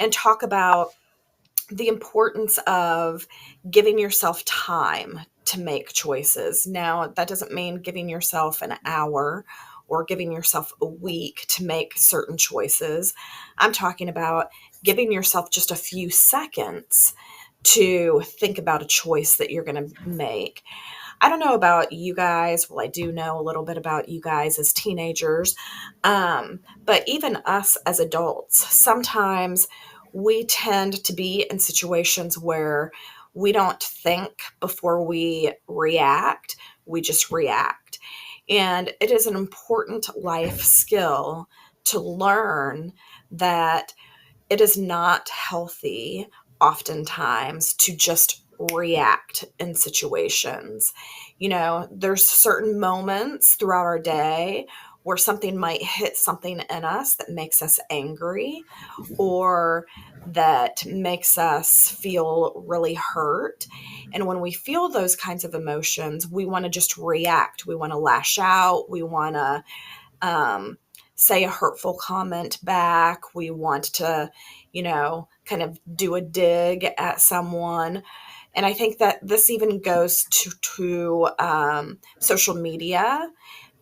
and talk about the importance of giving yourself time to make choices. Now, that doesn't mean giving yourself an hour or giving yourself a week to make certain choices. I'm talking about giving yourself just a few seconds to think about a choice that you're going to make. I don't know about you guys. Well, I do know a little bit about you guys as teenagers. But even us as adults, sometimes we tend to be in situations where we don't think before we react, we just react. And it is an important life skill to learn that it is not healthy oftentimes to just react in situations. There's certain moments throughout our day where something might hit something in us that makes us angry or that makes us feel really hurt. And when we feel those kinds of emotions, we want to just react. We want to lash out. We want to say a hurtful comment back. We want to, kind of do a dig at someone. And I think that this even goes to social media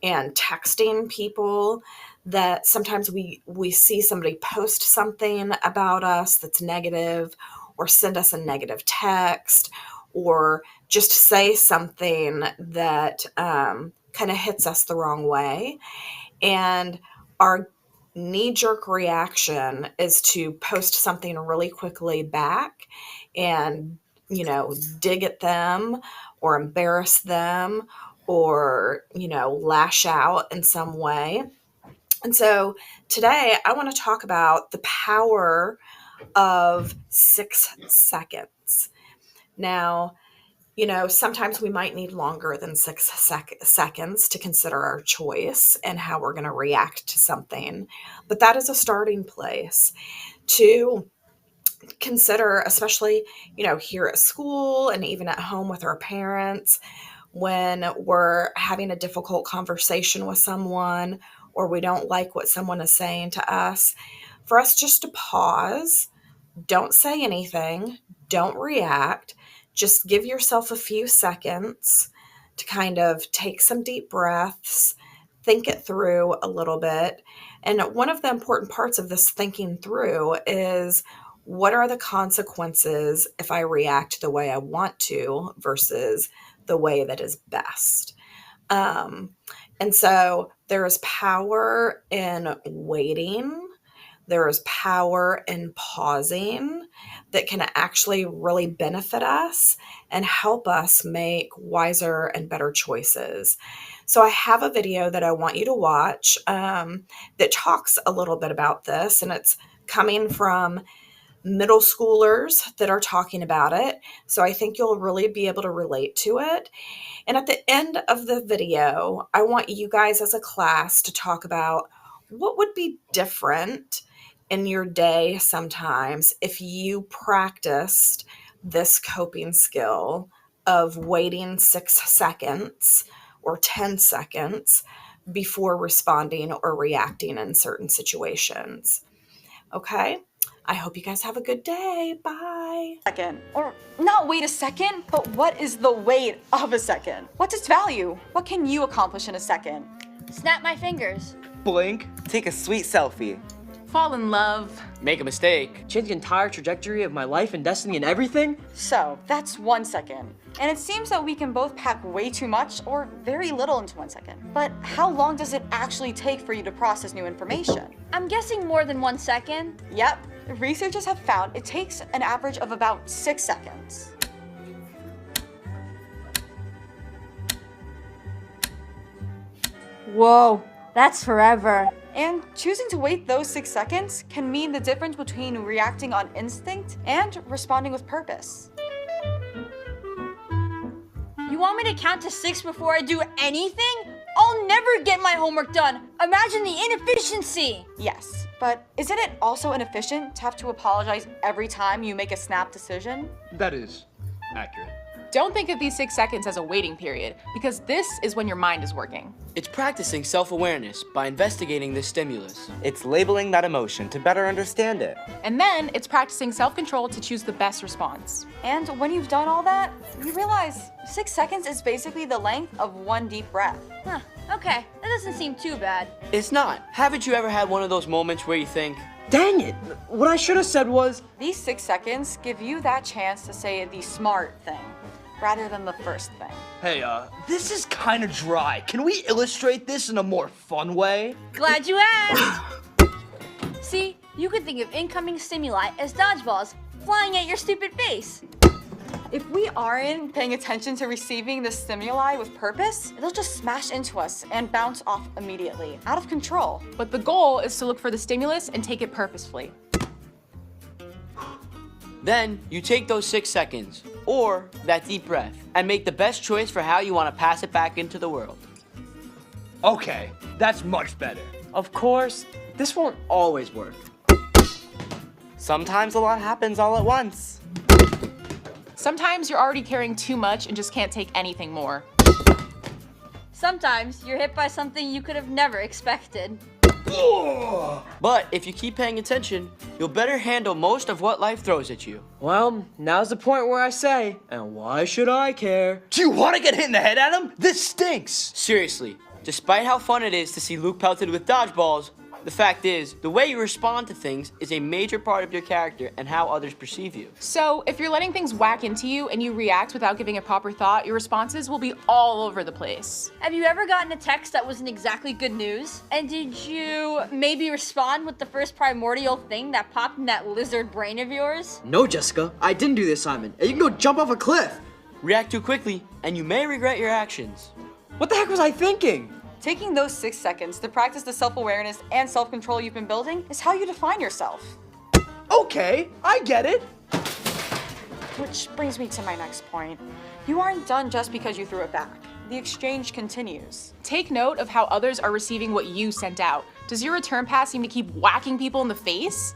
and texting people, that sometimes we see somebody post something about us that's negative, or send us a negative text, or just say something that kind of hits us the wrong way. And our knee jerk reaction is to post something really quickly back and, dig at them or embarrass them or, lash out in some way. And so today I want to talk about the power of 6 seconds. Now, sometimes we might need longer than 6 seconds to consider our choice and how we're going to react to something. But that is a starting place to consider, especially, here at school and even at home with our parents, when we're having a difficult conversation with someone or we don't like what someone is saying to us, for us just to pause, don't say anything, don't react, just give yourself a few seconds to kind of take some deep breaths, think it through a little bit. And one of the important parts of this thinking through is, what are the consequences if I react the way I want to versus the way that is best? Um, and so there is power in waiting. There is power in pausing that can actually really benefit us and help us make wiser and better choices. So I have a video that I want you to watch that talks a little bit about this, and it's coming from middle schoolers that are talking about it. So I think you'll really be able to relate to it. And at the end of the video, I want you guys as a class to talk about what would be different in your day sometimes if you practiced this coping skill of waiting 6 seconds or 10 seconds before responding or reacting in certain situations. Okay? I hope you guys have a good day. Bye. Second. Or not wait a second, but what is the weight of a second? What's its value? What can you accomplish in a second? Snap my fingers. Blink. Take a sweet selfie. Fall in love. Make a mistake. Change the entire trajectory of my life and destiny and everything? So, that's 1 second. And it seems that we can both pack way too much or very little into 1 second. But how long does it actually take for you to process new information? I'm guessing more than 1 second. Yep. Researchers have found it takes an average of about 6 seconds. Whoa, that's forever. And choosing to wait those 6 seconds can mean the difference between reacting on instinct and responding with purpose. You want me to count to 6 before I do anything? I'll never get my homework done. Imagine the inefficiency. Yes, but isn't it also inefficient to have to apologize every time you make a snap decision? That is accurate. Don't think of these 6 seconds as a waiting period, because this is when your mind is working. It's practicing self-awareness by investigating the stimulus. It's labeling that emotion to better understand it. And then it's practicing self-control to choose the best response. And when you've done all that, you realize 6 seconds is basically the length of one deep breath. Huh, okay, that doesn't seem too bad. It's not. Haven't you ever had one of those moments where you think, Dang it! What I should have said was, These 6 seconds give you that chance to say the smart thing rather than the first thing. Hey, this is kind of dry. Can we illustrate this in a more fun way? Glad you asked! See, you could think of incoming stimuli as dodgeballs flying at your stupid face. If we aren't paying attention to receiving the stimuli with purpose, they'll just smash into us and bounce off immediately, out of control. But the goal is to look for the stimulus and take it purposefully. then you take those 6 seconds, or that deep breath, and make the best choice for how you want to pass it back into the world. Okay, that's much better. of course, this won't always work. Sometimes a lot happens all at once. Sometimes you're already carrying too much and just can't take anything more. Sometimes you're hit by something you could have never expected. But if you keep paying attention, you'll better handle most of what life throws at you. Well, now's the point where I say, and why should I care? Do you want to get hit in the head, Adam? This stinks. Seriously, despite how fun it is to see Luke pelted with dodgeballs, the fact is, the way you respond to things is a major part of your character and how others perceive you. So if you're letting things whack into you and you react without giving it proper thought, your responses will be all over the place. Have you ever gotten a text that wasn't exactly good news? And did you maybe respond with the first primordial thing that popped in that lizard brain of yours? No, Jessica, I didn't do the assignment. And you can go jump off a cliff. React too quickly, and you may regret your actions. What the heck was I thinking? Taking those 6 seconds to practice the self-awareness and self-control you've been building is how you define yourself. Okay, I get it. Which brings me to my next point. You aren't done just because you threw it back. The exchange continues. Take note of how others are receiving what you sent out. Does your return pass seem to keep whacking people in the face?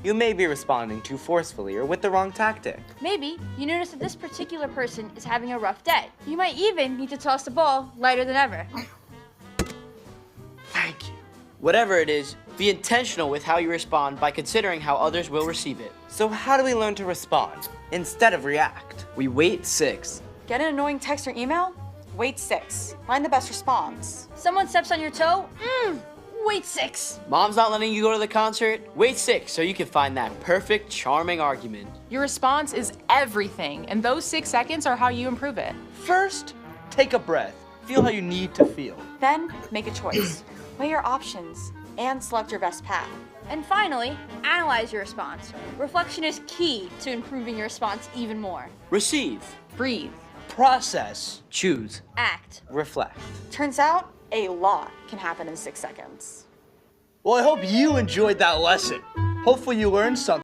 You may be responding too forcefully or with the wrong tactic. Maybe you notice that this particular person is having a rough day. You might even need to toss the ball lighter than ever. Thank you. Whatever it is, be intentional with how you respond by considering how others will receive it. So how do we learn to respond instead of react? We wait 6. Get an annoying text or email? Wait 6. Find the best response. Someone steps on your toe? Wait 6. Mom's not letting you go to the concert? Wait 6 so you can find that perfect, charming argument. Your response is everything, and those 6 seconds are how you improve it. First, take a breath. Feel how you need to feel. Then, make a choice. Weigh your options and select your best path. And finally, analyze your response. Reflection is key to improving your response even more. Receive. Breathe. Process. Choose. Act. Reflect. Turns out, a lot can happen in 6 seconds. Well, I hope you enjoyed that lesson. Hopefully you learned something.